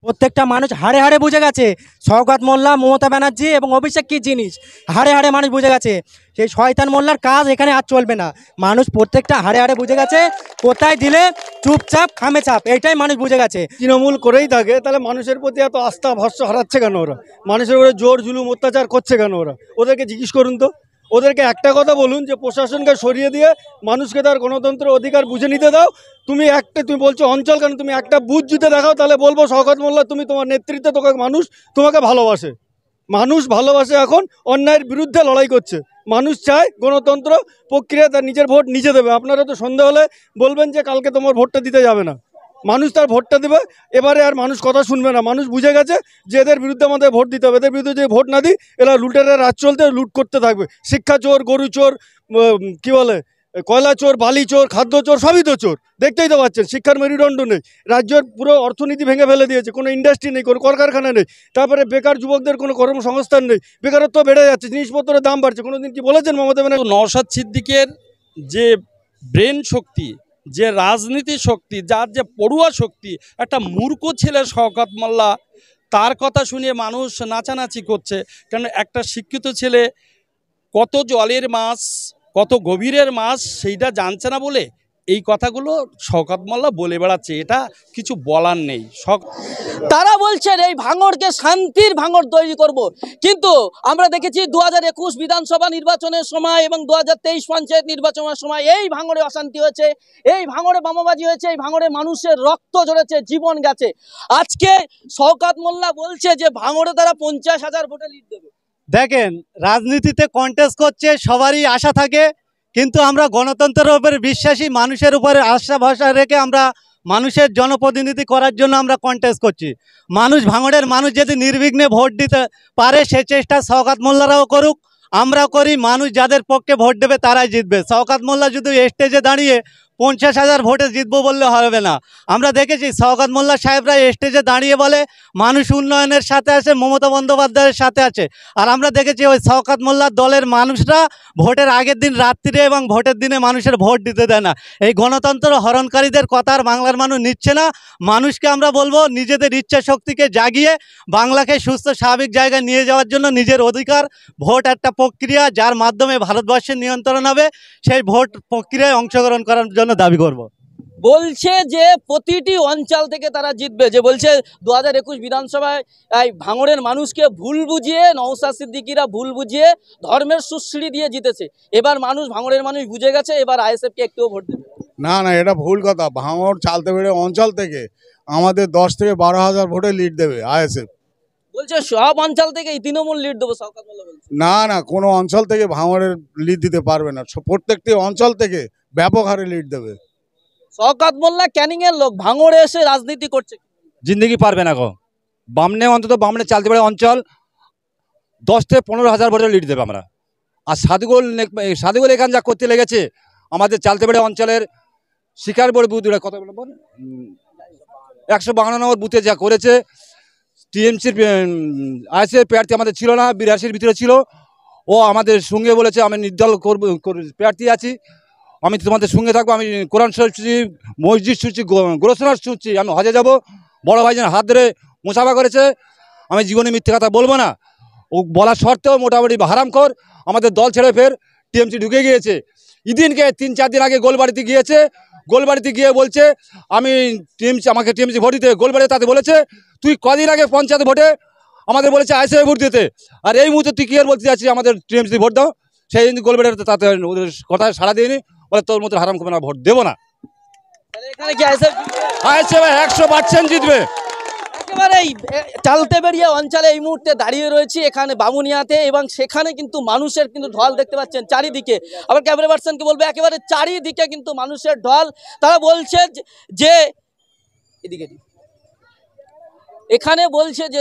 প্রত্যেকটা মানুষ হাড়ে হাড়ে বুঝে গেছে শওকত মোল্লা, মমতা ব্যানার্জি এবং অভিষেক কী জিনিস। হাড়ে হাড়ে মানুষ বুঝে গেছে সেই শয়তান মোল্লার কাজ এখানে আর চলবে না। মানুষ প্রত্যেকটা হাড়ে হাড়ে বুঝে গেছে কোথায় দিলে চুপচাপ খামে চাপ, এইটাই মানুষ বুঝে গেছে। তৃণমূল করেই থাকে তাহলে মানুষের প্রতি এত আস্থা ভরসা হারাচ্ছে কেন ওরা? মানুষের উপরে জোর জুলুম অত্যাচার করছে কেন ওরা? ওদেরকে জিজ্ঞেস করুন তো। ওদেরকে একটা কথা বলুন যে প্রশাসনকে সরিয়ে দিয়ে মানুষকে তার গণতন্ত্রের অধিকার বুঝে নিতে দাও। তুমি বলছো অঞ্চল কেন, তুমি একটা বুথ জিতে দেখাও, তাহলে বলবো শওকত মোল্লা তুমি তোমার নেতৃত্বে তোমাকে ভালোবাসে। মানুষ ভালোবাসে, এখন অন্যায়ের বিরুদ্ধে লড়াই করছে। মানুষ চায় গণতন্ত্র প্রক্রিয়া, তার নিজের ভোট নিজে দেবে। আপনারা তো সন্দেহ হলে বলবেন যে কালকে তোমার ভোটটা দিতে যাবে না। মানুষ তার ভোটটা দেবে, এবারে আর মানুষ কথা শুনবে না। মানুষ বুঝে গেছে যে এদের বিরুদ্ধে আমাদের ভোট দিতে হবে। এদের বিরুদ্ধে যদি ভোট না দিই এরা লুটেরা রাজ চলতে লুট করতে থাকবে। শিক্ষা চোর, গরু চোর, কি বলে কয়লা চোর, বালি চোর, খাদ্য চোর, সবই তো চোর। দেখতেই তো পাচ্ছেন শিক্ষার মেরুদণ্ড নেই, রাজ্যের পুরো অর্থনীতি ভেঙে ফেলে দিয়েছে, কোনো ইন্ডাস্ট্রি নেই, কোনো কলকারখানা নেই। তারপরে বেকার যুবকদের কোনো কর্মসংস্থান নেই, বেকারত্ব বেড়ে যাচ্ছে, জিনিসপত্রের দাম বাড়ছে। কোনোদিন কি বলেছেন মমতা ব্যানার্জি? নওশাদ সিদ্দিকের যে ব্রেন শক্তি, যে রাজনীতি শক্তি, যার যে পড়ুয়া শক্তি, একটা মূর্খ ছেলে শওকত মোল্লা, তার কথা শুনে মানুষ নাচানাচি করছে। কারণ একটা শিক্ষিত ছেলে কত জলের মাছ, কত গভীরের মাছ সেইটা জানছে না বলে এই কথাগুলো শওকত মোল্লা বলে বেড়াচ্ছে। এটা কিছু বলার নেই। তারা বলছেন এই ভাঙড়কে শান্তির ভাঙড় তৈরি করব, কিন্তু আমরা দেখেছি 2021 বিধানসভা নির্বাচনের সময় এবং 2023 পঞ্চায়েত নির্বাচনের সময় এই ভাঙড়ে অশান্তি হয়েছে, এই ভাঙড়ে বোমাবাজি হয়েছে, এই ভাঙড়ে মানুষের রক্ত ঝরেছে, জীবন গেছে। আজকে শওকত মোল্লা বলছে যে ভাঙড়ে তারা 50,000 ভোটে লিড দেবে। দেখেন, রাজনীতিতে কন্টেস্ট করছে, সবারই আশা থাকে, কিন্তু আমরা গণতন্ত্রের উপরে বিশ্বাসী, মানুষের উপরে আশা ভরসা রেখে আমরা মানুষের জনপ্রতিনিধি করার জন্য আমরা কন্টেস্ট করছি। ভাঙড়ের মানুষ যদি নির্বিঘ্নে ভোট দিতে পারে সে চেষ্টা শওকত মোল্লারাও করুক, আমরাও করি। মানুষ যাদের পক্ষে ভোট দেবে তারাই জিতবে। শওকত মোল্লা যদি স্টেজে দাঁড়িয়ে 50,000 ভোটে জিতবো বললে হবে না। আমরা দেখেছি শওকত মোল্লা সাহেবরা স্টেজে দাঁড়িয়ে বলে মানুষ উন্নয়নের সাথে আছে, মমতা বন্দ্যোপাধ্যায়ের সাথে আছে। আর আমরা দেখেছি ওই শওকত মোল্লার দলের মানুষরা ভোটের আগের দিন রাত্রিরে এবং ভোটের দিনে মানুষের ভোট দিতে দেয় না। এই গণতন্ত্র হরণকারীদের কথা আর বাংলার মানুষ নিচ্ছে না। মানুষকে আমরা বলবো নিজেদের ইচ্ছা শক্তিকে জাগিয়ে বাংলাকে সুস্থ স্বাভাবিক জায়গায় নিয়ে যাওয়ার জন্য নিজের অধিকার, ভোট একটা প্রক্রিয়া যার মাধ্যমে ভারতবর্ষের নিয়ন্ত্রণ হবে, সেই ভোট প্রক্রিয়ায় অংশগ্রহণ করার জন্য দাবি করব। বলছে যে প্রতিটি অঞ্চল থেকে তারা জিতবে, যে বলছে 2021 বিধানসভায় এই ভাঙড়ের মানুষকে ভুল বুঝিয়ে, নওশাদ সিদ্দিকীরা ভুল বুঝিয়ে ধর্মের সুশ্রী দিয়ে জিতেছে। এবার ভাঙড়ের মানুষ বুঝে গেছে, এবার আইএসএফকে একটুও ভোট দেবে না। এটা ভুল কথা। ভাঙড় চালতেবেড়ে অঞ্চল থেকে আমাদের 10 থেকে 12,000 ভোটে লিড দেবে আইএসএফ। বলছে সব অঞ্চল থেকে তৃণমূল লিড দেবো শওকত মোল্লা বলছে। না, কোনো অঞ্চল থেকে ভাঙড়ের লিড দিতে পারবে না। প্রত্যেকটি অঞ্চল থেকে ব্যাপক হারে লিড দেবে। শওকত মোল্লা ক্যানিং এর লোক, ভাঙড়ে এসে রাজনীতি করছে, জিন্দগি পারবে না গো। অন্তত বামনে চালতেবেড়ে অঞ্চল 10 থেকে 15,000 ভোটের লিড দেবে আমরা। আর সাধুগোল এখান যা করতে লেগেছে আমাদের চালতেবেড়ে অঞ্চলের শিকারপুর বুথ, কত নম্বর 152 নম্বর বুথে যা করেছে। টিএমসির আইএসএফ প্রার্থী আমাদের ছিল না, 82-র ভিতরে ছিল। ও আমাদের সঙ্গে বলেছে আমি নির্দল প্রার্থী আছি, আমি তোমাদের সঙ্গে থাকবো, আমি কোরআন শুনছি, মসজিদ শুনছি, গোরস্থান শুনছি, আমি হজে যাব। বড় ভাইজান হাত ধরে মুসাফা করেছে, আমি জীবনে মিথ্যে কথা বলবো না। ও বলার সত্ত্বেও মোটামুটি হারামখোর আমাদের দল ছেড়ে ফের টিএমসি ঢুকে গিয়েছে। ইদিনকে 3-4 দিন আগে গোলবাড়িতে গিয়েছে, গোলবাড়িতে গিয়ে বলছে আমাকে টিএমসি ভোট দিতে। গোলবাড়িতে তাতে বলেছে তুই কদিন আগে পঞ্চায়েত ভোটে আমাদের বলেছে আইএসএফ ভোট দিতে, আর এই মুহূর্তে তুই কি আর বলতে যাচ্ছিস আমাদের টিএমসি ভোট দাও। সেই দিন গোলবাড়িতে তাতে ওদের কথায় সাড়া দিইনি, বলে তোর মতো হারাম করবে না, ভোট দেবো না। এখানে কি আইএসএফ 100% জিতবে। একেবারেই চালতেবেড়িয়া অঞ্চলে এই মুহূর্তে দাঁড়িয়ে রয়েছি এখানে বামুনিয়াতে, এবং সেখানে কিন্তু মানুষের কিন্তু ঢল দেখতে পাচ্ছেন চারিদিকে। আবার ক্যামেরা পার্সনকে বলবো একেবারে চারিদিকে কিন্তু মানুষের ঢল। তারা বলছে যে এদিকে এখানে বলছে যে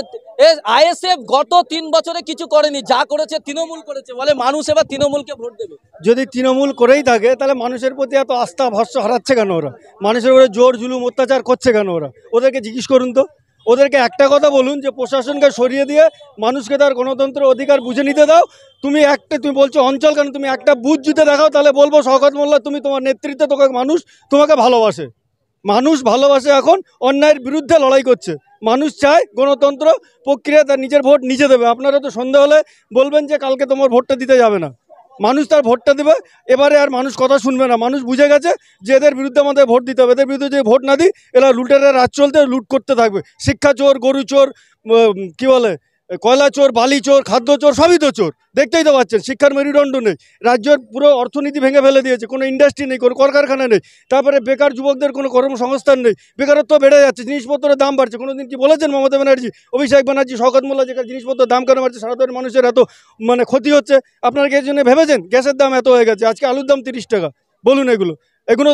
আইএসএফ গত 3 বছরে কিছু করেনি, যা করেছে তৃণমূল করেছে, বলে মানুষ এবার তৃণমূলকে ভোট দেবে। যদি তৃণমূল করেই থাকে তাহলে মানুষের প্রতি এত আস্থা ভরসা হারাচ্ছে কেন ওরা? মানুষের উপরে জোর জুলুম অত্যাচার করছে কেন ওরা? ওদেরকে জিজ্ঞেস করুন তো। ওদেরকে একটা কথা বলুন যে প্রশাসনকে সরিয়ে দিয়ে মানুষকে তার গণতন্ত্রের অধিকার বুঝে নিতে দাও। তুমি বলছো অঞ্চল কেন, তুমি একটা বুথ জিতে দেখাও, তাহলে বলবো শওকত মোল্লা তুমি তোমার নেতৃত্বে মানুষ তোমাকে ভালোবাসে। মানুষ ভালোবাসে, এখন অন্যায়ের বিরুদ্ধে লড়াই করছে। মানুষ চায় গণতন্ত্র প্রক্রিয়া, তার নিজের ভোট নিজে দেবে। আপনারা তো সন্দেহ হলে বলবেন যে কালকে তোমার ভোটটা দিতে যাবে না, মানুষ তার ভোটটা দেবে। এবারে আর মানুষ কথা শুনবে না, মানুষ বুঝে গেছে যে এদের বিরুদ্ধে আমাদের ভোট দিতে হবে। এদের বিরুদ্ধে যদি ভোট না দিই এরা লুটেরা রাজ চলতে লুট করতে থাকবে। শিক্ষা চোর, গরু চোর, কি বলে কয়লা চোর, বালি চোর, খাদ্য চোর, সবই তো চোর। দেখতেই তো পাচ্ছেন শিক্ষার মেরুদণ্ড নেই, রাজ্যের পুরো অর্থনীতি ভেঙে ফেলে দিয়েছে, কোনো ইন্ডাস্ট্রি নেই, কোনো কলকারখানা নেই। তারপরে বেকার যুবকদের কোনো কর্মসংস্থান নেই, বেকারত্ব বেড়ে যাচ্ছে, জিনিসপত্রের দাম বাড়ছে। কোনো দিন কি বলেছেন মমতা ব্যানার্জি, অভিষেক ব্যানার্জি, শওকত মোল্লা যেখানে জিনিসপত্রের দাম কেন বাড়ছে, সাধারণ মানুষের এত ক্ষতি হচ্ছে? আপনারা কি এর জন্য ভেবেছেন? গ্যাসের দাম এত হয়ে গেছে, আজকে আলুর দাম 30 টাকা। বলুন এগুলো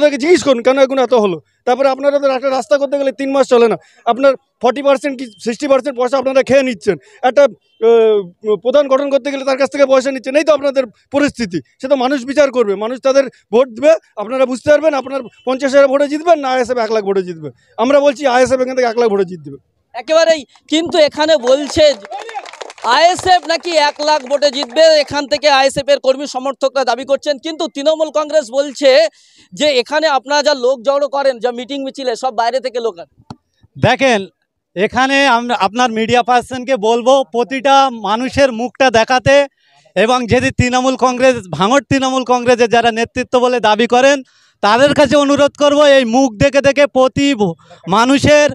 থেকে জিজ্ঞেস করুন কেন এগুলো এত হলো। তারপরে আপনারা তো একটা রাস্তা করতে গেলে 3 মাস চলে না, আপনার 40% কি 60% পয়সা আপনারা খেয়ে নিচ্ছেন। একটা প্রধান গঠন করতে গেলে তার কাছ থেকে পয়সা নিচ্ছেন। এই তো আপনাদের পরিস্থিতি। সে তো মানুষ বিচার করবে, মানুষ তাদের ভোট দেবে, আপনারা বুঝতে পারবেন আপনার 50,000 ভোটে জিতবেন না আইএসএফ 1 লাখ ভোটে জিতবে। আমরা বলছি আইএসএফ এখান থেকে 1 লাখ ভোটে জিতবে একেবারেই। কিন্তু এখানে বলছে আইএসএফ নাকি 1 লাখ ভোটে জিতবে, এখান থেকে আইএসএফ এর কর্মী সমর্থকরা দাবি করছেন। কিন্তু তৃণমূল কংগ্রেস বলছে যে এখানে আপনারা যা লোক জড়ো করেন, যা মিটিং মিছিলে, সব বাইরে থেকে লোক আনেন। দেখেন, এখানে আপনার মিডিয়া পার্সনকে বলবো প্রতিটা মানুষের মুখটা দেখাতে, এবং যদি তৃণমূল কংগ্রেস, ভাঙড় তৃণমূল কংগ্রেসের যারা নেতৃত্ব বলে দাবি করেন তাদের কাছে অনুরোধ করব এই মুখ দেখে দেখে প্রতি মানুষের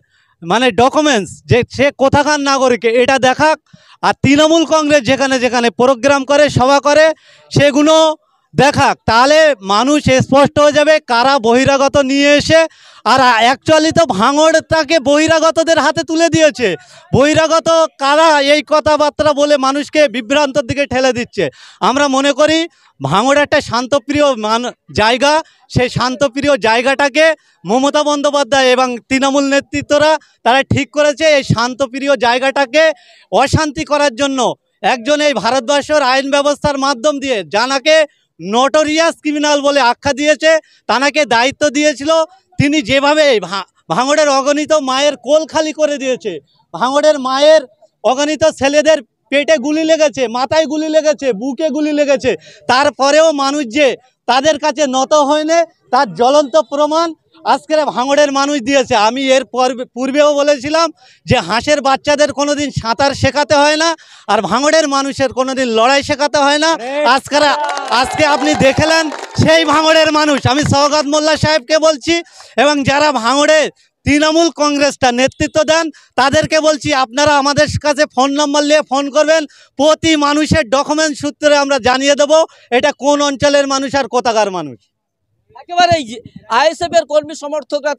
ডকুমেন্টস যে সে কোথাকার নাগরিক এটা দেখাক। আর তৃণমূল কংগ্রেস যেখানে যেখানে প্রোগ্রাম করে, সভা করে, সেগুলো দেখাক। তাহলে মানুষ স্পষ্ট হয়ে যাবে কারা বহিরাগত নিয়ে এসে। আর অ্যাকচুয়ালি তো ভাঙড়টাকে বহিরাগতদের হাতে তুলে দিয়েছে। বহিরাগত কারা এই কথাবার্তা বলে মানুষকে বিভ্রান্তর দিকে ঠেলে দিচ্ছে। আমরা মনে করি ভাঙড় একটা শান্তপ্রিয় জায়গা। সেই শান্তপ্রিয় জায়গাটাকে মমতা বন্দ্যোপাধ্যায় এবং তৃণমূল নেতৃত্বরা তারা ঠিক করেছে এই শান্তপ্রিয় জায়গাটাকে অশান্তি করার জন্য একজন এই ভারতবর্ষের আইন ব্যবস্থার মাধ্যম দিয়ে জানাকে নটোরিয়াস ক্রিমিনাল বলে আখ্যা দিয়েছে, তানাকে দায়িত্ব দিয়েছিল। তিনি যেভাবে ভাঙড়ের অগণিত মায়ের কোল খালি করে দিয়েছে, ভাঙড়ের মায়ের অগণিত ছেলেদের পেটে গুলি লেগেছে, মাথায় গুলি লেগেছে, বুকে গুলি লেগেছে, তারপরেও মানুষ যে তাদের কাছে নত হয়নি তার জ্বলন্ত প্রমাণ আজকের ভাঙড়ের মানুষ দিয়েছে। আমি এর পূর্বেও বলেছিলাম যে হাঁসের বাচ্চাদের কোনোদিন সাঁতার শেখাতে হয় না, আর ভাঙড়ের মানুষের কোনোদিন লড়াই শেখাতে হয় না। আজকে আপনি দেখলেন সেই ভাঙড়ের মানুষ। আমি শওকত মোল্লা সাহেবকে বলছি এবং যারা ভাঙড়ে তৃণমূল কংগ্রেসটা নেতৃত্ব দেন তাদেরকে বলছি, আপনারা আমাদের কাছে ফোন নম্বর নিয়ে ফোন করবেন। প্রতি মানুষের ডকুমেন্ট সূত্রে আমরা জানিয়ে দেব এটা কোন অঞ্চলের মানুষ আর কোথাকার মানুষ। একেবারে আইএসএফ এর কর্মী সমর্থকরা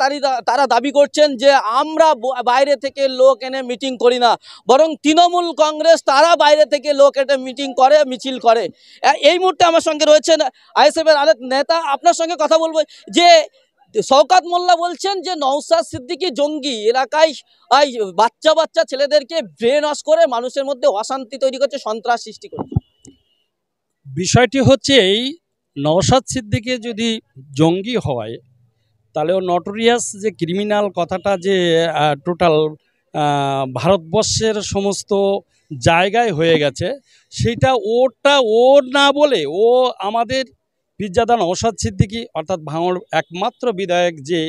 তারা দাবি করছেন যে আমরা বাইরে থেকে লোক এনে মিটিং করি না, বরং তৃণমূল কংগ্রেস তারা বাইরে থেকে লোক এনে মিটিং করে, মিছিল করে। এই মুহূর্তে আমার সঙ্গে রয়েছেন আইএসএফ এর আরেক নেতা, আপনার সঙ্গে কথা বলবো। যে শওকত মোল্লা বলছেন যে নওশাদ সিদ্দিকী জঙ্গি, এলাকায় বাচ্চা ছেলেদেরকে ব্রেন ওয়াশ করে মানুষের মধ্যে অশান্তি তৈরি করছে, সন্ত্রাস সৃষ্টি করছে। বিষয়টি হচ্ছে এই নওশাদ সিদ্দিকী যদি জঙ্গি হয় তাহলে ও নটোরিয়াস যে ক্রিমিনাল কথাটা যে টোটাল ভারতবর্ষের সমস্ত জায়গায় হয়ে গেছে, সেটা ও না বলে ও আমাদের পীরজাদা নওশাদ সিদ্দিকী অর্থাৎ ভাঙড় একমাত্র বিধায়ক যে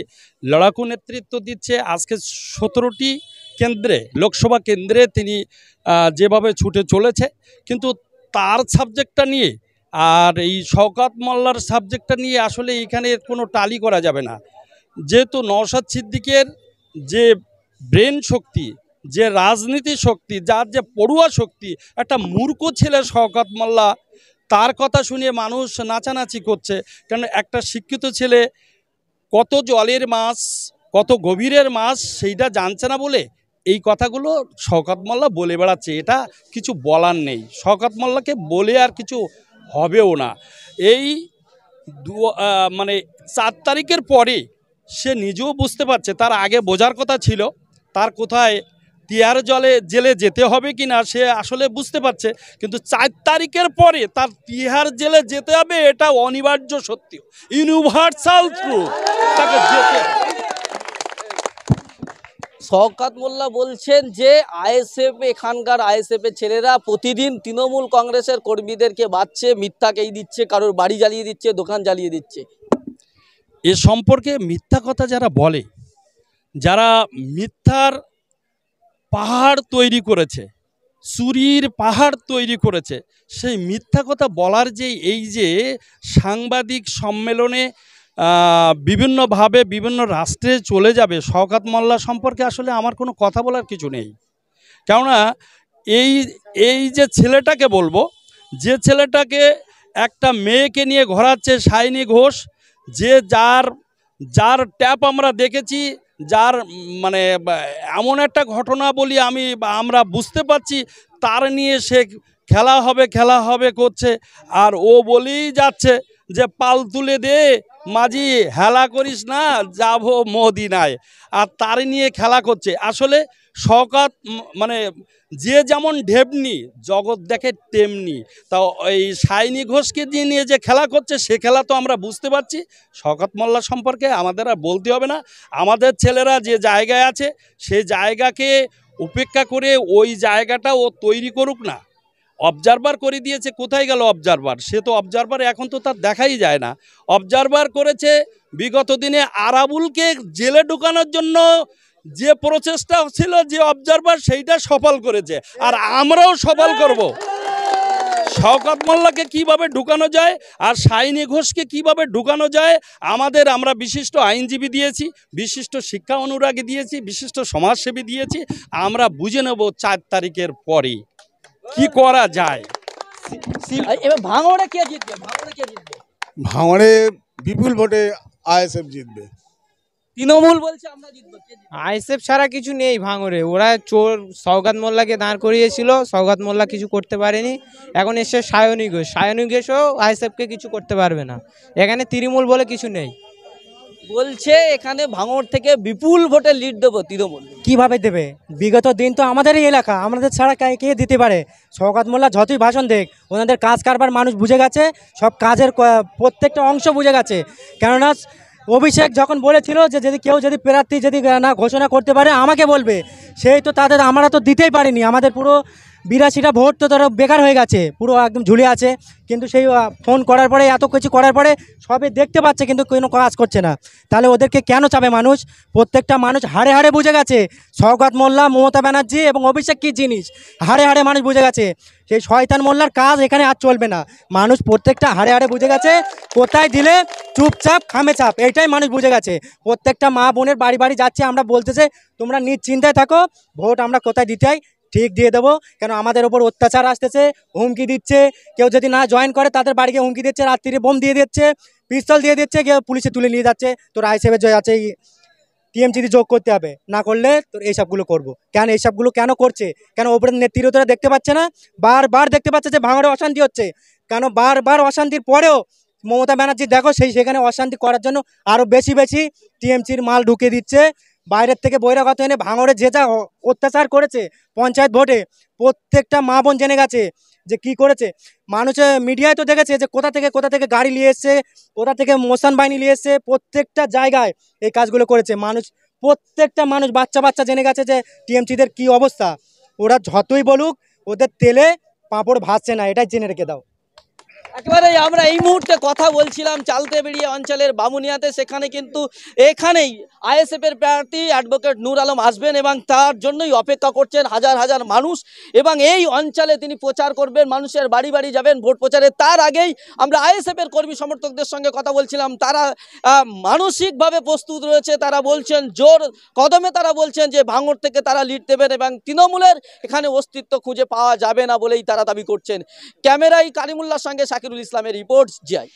লড়াকু নেতৃত্ব দিচ্ছে। আজকে 17টি কেন্দ্রে, লোকসভা কেন্দ্রে তিনি যেভাবে ছুটে চলেছে, কিন্তু তার সাবজেক্টটা নিয়ে আর এই শওকত মোল্লার সাবজেক্টটা নিয়ে আসলে এখানে কোনো টালি করা যাবে না। যেহেতু নওশাদ সিদ্দিকের যে ব্রেন শক্তি, যে রাজনীতি শক্তি, যার যে পড়ুয়া শক্তি, একটা মূর্খ ছেলে শওকত মোল্লা, তার কথা শুনে মানুষ নাচানাচি করছে। কারণ একটা শিক্ষিত ছেলে কত জলের মাছ, কত গভীরের মাছ সেইটা জানছে না বলে এই কথাগুলো শওকত মোল্লা বলে বেড়াচ্ছে। এটা কিছু বলার নেই, শওকত মোল্লাকে বলে আর কিছু হবেও না। এই 4 তারিখের পরে সে নিজেও বুঝতে পারছে, তার আগে বোঝার কথা ছিল তার কোথায় তিয়ার জেলে যেতে হবে কিনা সে আসলে বুঝতে পারছে, কিন্তু 4 তারিখের পরে তার তিহার জেলে যেতে হবে, এটা অনিবার্য সত্য, ইউনিভার্সাল ট্রুথ, তাকে যেতে। শওকত মোল্লা বলছেন যে আইএসএফ, এখানকার আইএসএফ এর ছেলেরা প্রতিদিন তৃণমূল কংগ্রেসের কর্মীদেরকে বাঁচছে, মিথ্যাকেই দিচ্ছে, কারোর বাড়ি জ্বালিয়ে দিচ্ছে, দোকান জ্বালিয়ে দিচ্ছে। এ সম্পর্কে মিথ্যা কথা যারা বলে, যারা মিথ্যার পাহাড় তৈরি করেছে, চুরির পাহাড় তৈরি করেছে, সেই মিথ্যা কথা বলার যে এই যে সাংবাদিক সম্মেলনে বিভিন্নভাবে বিভিন্ন রাষ্ট্রে চলে যাবে, শওকত মোল্লা সম্পর্কে আসলে আমার কোনো কথা বলার কিছু নেই। কেননা এই এই যে ছেলেটাকে বলবো, যে ছেলেটাকে একটা মেয়েকে নিয়ে ঘোরাচ্ছে শাইনি ঘোষ, যে যার ট্যাপ আমরা দেখেছি, যার মানে এমন একটা ঘটনা বলি আমরা বুঝতে পারছি, তার নিয়ে সে খেলা হবে করছে, আর ও বলেই যাচ্ছে যে পাল তুলে দে মাঝি, হেলা করিস না, যাবো মদিনায়, আর তার নিয়ে খেলা করছে। আসলে শওকত মানে যে যেমন ঢেবনি জগৎ দেখে তেমনি, তা এই শাইনি ঘোষকে নিয়ে যে খেলা করছে, সে খেলা তো আমরা বুঝতে পারছি। শওকত মোল্লা সম্পর্কে আমাদের আর বলতে হবে না। আমাদের ছেলেরা যে জায়গায় আছে সেই জায়গাকে উপেক্ষা করে ওই জায়গাটা ও তৈরি করুক না। অবজারভার করে দিয়েছে, কোথায় গেল অবজারভার? সে তো অবজারভার এখন তো তার দেখাই যায় না। অবজারভার করেছে বিগত দিনে আরাবুলকে জেলে ঢুকানোর জন্য যে প্রচেষ্টা ছিল, যে অবজারভার সেইটা সফল করেছে, আর আমরাও সফল করব। শওকত মোল্লাকে কিভাবে ঢুকানো যায় আর শাইনি ঘোষকে কিভাবে ঢুকানো যায়, আমরা বিশিষ্ট আইনজীবী দিয়েছি, বিশিষ্ট শিক্ষা অনুরাগী দিয়েছি, বিশিষ্ট সমাজসেবী দিয়েছি। আমরা বুঝে নেব 4 তারিখের পরে কি করা যায়। এবার ভাঙড়ে কে জিতবে? ভাঙড়ে বিপুল ভোটে আইএসএফ জিতবে। তৃণমূল বলছে আমরা জিতবো, কে জিতবে? আইএসএফ ছাড়া কিছু নেই ভাঙড়ে। ওরা চোর শওকত মোল্লাকে দাঁড় করিয়েছিল, শওকত মোল্লা কিছু করতে পারেনি। এখন এসে সায়নী ঘোষও আইএসএফকে কিছু করতে পারবে না। এখানে তৃণমূল বলে কিছু নেই। বলছে এখানে ভাঙড় থেকে বিপুল ভোটে লিড দেবো তৃণমূল। কিভাবে দেবে? বিগত দিন তো আমাদেরই এলাকা, আমাদের ছাড়া কে দিতে পারে? শওকত মোল্লা যতই ভাষণ দেখ, ওনাদের কাজ কারবার মানুষ বুঝে গেছে, সব কাজের প্রত্যেকটা অংশ বুঝে গেছে। কেননা অভিষেক যখন বলেছিল যে কেউ যদি প্রার্থী না ঘোষণা করতে পারে আমাকে বলবে, সেই তো আমরা তো দিতেই পারিনি। আমাদের পুরো 82টা ভোট তো তারা বেকার হয়ে গেছে, পুরো একদম ঝুলে আছে। কিন্তু সেই ফোন করার পরে, এত কিছু করার পরে সবে দেখতে পাচ্ছে, কিন্তু কোনো কাজ করছে না। তাহলে ওদেরকে কেন চাবে মানুষ? প্রত্যেকটা মানুষ হাড়ে হাড়ে বুঝে গেছে শওকত মোল্লা, মমতা ব্যানার্জি এবং অভিষেক কী জিনিস। হাড়ে হাড়ে মানুষ বুঝে গেছে সেই শয়তান মোল্লার কাজ এখানে আর চলবে না। মানুষ প্রত্যেকটা হাড়ে হাড়ে বুঝে গেছে, কোথায় দিলে চুপচাপ খামে চাপ, এইটাই মানুষ বুঝে গেছে। প্রত্যেকটা মা বোনের বাড়ি বাড়ি যাচ্ছে, আমরা বলতেছে তোমরা নিশ্চিন্তায় থাকো, ভোট আমরা কোথায় দিতে হয় ঠিক দিয়ে দেবো। কেন আমাদের ওপর অত্যাচার আসতেছে, হুমকি দিচ্ছে, কেউ যদি না জয়েন করে তাদের বাড়িকে হুমকি দিচ্ছে, রাত্রিরে বোম দিয়ে দিচ্ছে, পিস্তল দিয়ে দিচ্ছে, কেউ পুলিশে তুলে নিয়ে যাচ্ছে। তোর আইসেফের জয় আছে, টিএমসিতে যোগ করতে হবে, না করলে তোর এইসবগুলো করবো। কেন এইসবগুলো কেন করছে? কেন ওপরের নেতৃত্বরা দেখতে পাচ্ছে না? বারবার দেখতে পাচ্ছে যে ভাঙড়ে অশান্তি হচ্ছে। কেন বারবার অশান্তির পরেও মমতা ব্যানার্জি দেখো সেখানে অশান্তি করার জন্য আরও বেশি টিএমসির মাল ঢুকিয়ে দিচ্ছে। বাইরের থেকে বহিরাগত এনে ভাঙড়ে যে যা অত্যাচার করেছে পঞ্চায়েত ভোটে, প্রত্যেকটা মা বোন জেনে গেছে যে কি করেছে। মানুষের মিডিয়ায় তো দেখেছে যে কোথা থেকে গাড়ি নিয়ে এসছে, কোথা থেকে মোশন বাহিনী নিয়ে এসছে, প্রত্যেকটা জায়গায় এই কাজগুলো করেছে। প্রত্যেকটা মানুষ বাচ্চা জেনে গেছে যে টিএমসিদের কি অবস্থা। ওরা যতই বলুক ওদের তেলে পাঁপড় ভাসছে না, এটাই জেনে রেখে দাও। একেবারে আমরা এই মুহূর্তে কথা বলছিলাম চালতেবেড়িয়া অঞ্চলের বামুনিয়াতে। সেখানে কিন্তু এখানেই আইএসএফ এর প্রার্থী অ্যাডভোকেট নূর আলম আসবেন এবং তার জন্যই অপেক্ষা করছেন হাজার হাজার মানুষ। এবং এই অঞ্চলে তিনি প্রচার করবেন, মানুষের বাড়ি বাড়ি যাবেন ভোট প্রচারে। তার আগেই আমরা আইএসএফ এর কর্মী সমর্থকদের সঙ্গে কথা বলছিলাম। তারা মানসিকভাবে প্রস্তুত রয়েছে। তারা বলছেন জোর কদমে, তারা বলছেন যে ভাঙড় থেকে তারা লিড দেবেন এবং তৃণমূলের এখানে অস্তিত্ব খুঁজে পাওয়া যাবে না বলেই তারা দাবি করছেন। ক্যামেরায় কারিমুল্লাহর সঙ্গে শাকিরুল ইসলামের রিপোর্ট, জিআই।